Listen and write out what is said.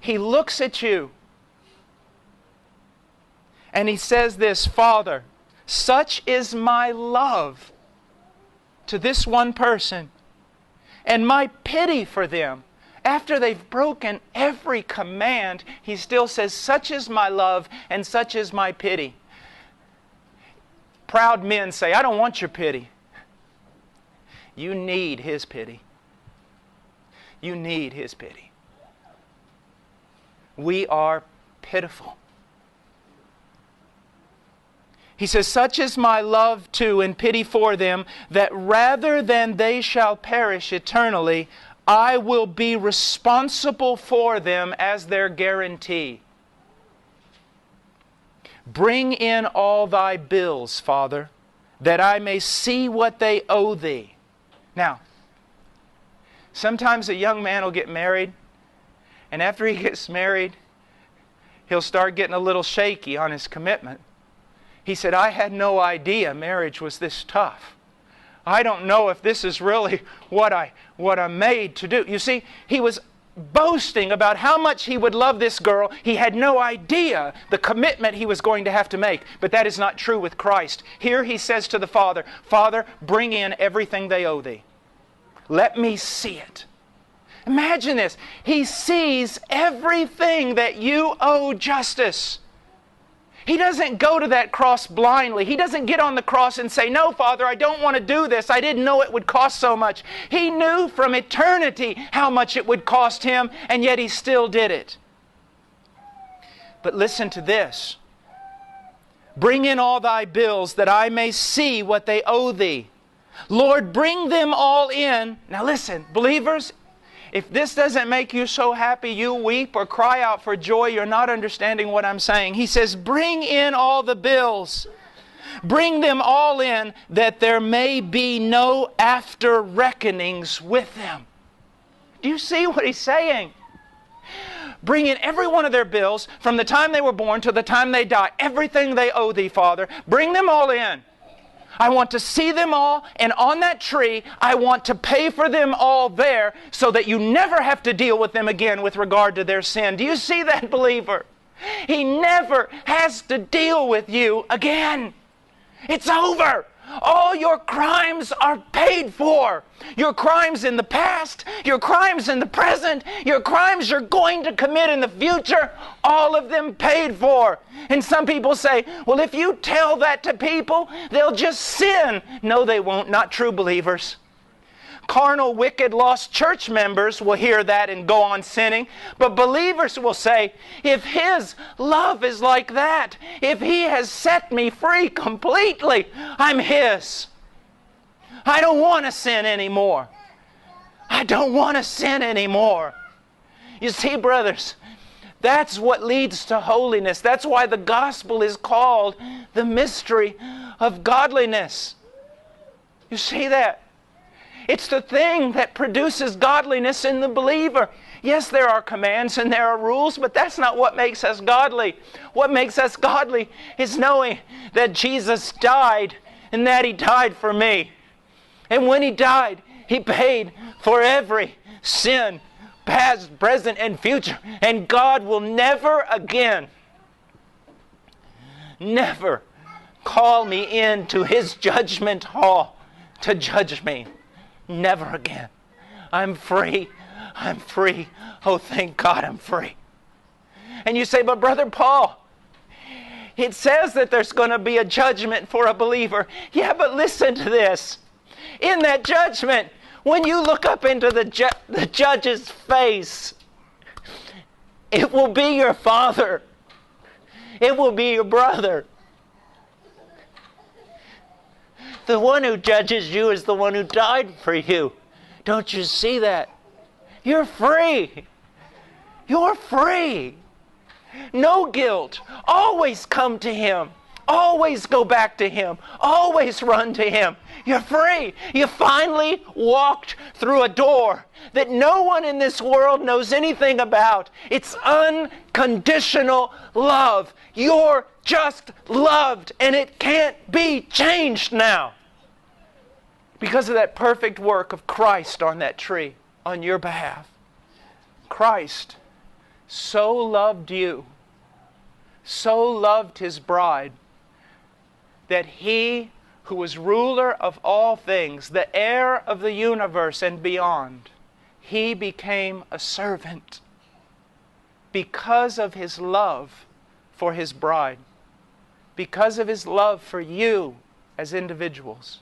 He looks at you and He says this, Father, such is my love to this one person and my pity for them. After they've broken every command, He still says, such is my love and such is my pity. Proud men say, I don't want your pity. You need His pity. You need His pity. We are pitiful. He says, such is my love to and pity for them, that rather than they shall perish eternally, I will be responsible for them as their guarantee. Bring in all thy bills, Father, that I may see what they owe thee. Now, sometimes a young man will get married, and after he gets married, he'll start getting a little shaky on his commitment. He said, I had no idea marriage was this tough. I don't know if this is really what I'm made to do. You see, he was boasting about how much he would love this girl. He had no idea the commitment he was going to have to make. But that is not true with Christ. Here he says to the Father, Father, bring in everything they owe thee. Let me see it. Imagine this. He sees everything that you owe justice. He doesn't go to that cross blindly. He doesn't get on the cross and say, no, Father, I don't want to do this. I didn't know it would cost so much. He knew from eternity how much it would cost Him, and yet He still did it. But listen to this. Bring in all thy bills that I may see what they owe thee. Lord, bring them all in. Now listen, believers, if this doesn't make you so happy you weep or cry out for joy, you're not understanding what I'm saying. He says, bring in all the bills. Bring them all in, that there may be no after reckonings with them. Do you see what He's saying? Bring in every one of their bills from the time they were born to the time they die. Everything they owe thee, Father. Bring them all in. I want to see them all, and on that tree, I want to pay for them all there so that you never have to deal with them again with regard to their sin. Do you see that, believer? He never has to deal with you again. It's over. All your crimes are paid for. Your crimes in the past, your crimes in the present, your crimes you're going to commit in the future, all of them paid for. And some people say, well, if you tell that to people, they'll just sin. No, they won't. Not true believers. Carnal, wicked, lost church members will hear that and go on sinning. But believers will say, if His love is like that, if He has set me free completely, I'm His. I don't want to sin anymore. I don't want to sin anymore. You see, brothers, that's what leads to holiness. That's why the gospel is called the mystery of godliness. You see that? It's the thing that produces godliness in the believer. Yes, there are commands and there are rules, but that's not what makes us godly. What makes us godly is knowing that Jesus died and that He died for me. And when He died, He paid for every sin, past, present, and future. And God will never again, never call me into His judgment hall to judge me. Never again. I'm free. I'm free. Oh, thank God I'm free. And you say, but Brother Paul, it says that there's going to be a judgment for a believer. Yeah, but listen to this. In that judgment, when you look up into the judge's face, it will be your father. It will be your brother. The one who judges you is the one who died for you. Don't you see that? You're free. You're free. No guilt. Always come to Him. Always go back to Him. Always run to Him. You're free. You finally walked through a door that no one in this world knows anything about. It's unconditional love. You're just loved, and it can't be changed now. Because of that perfect work of Christ on that tree, on your behalf. Christ so loved you, so loved His bride, that He who was ruler of all things, the heir of the universe and beyond, He became a servant because of His love for His bride, because of His love for you as individuals.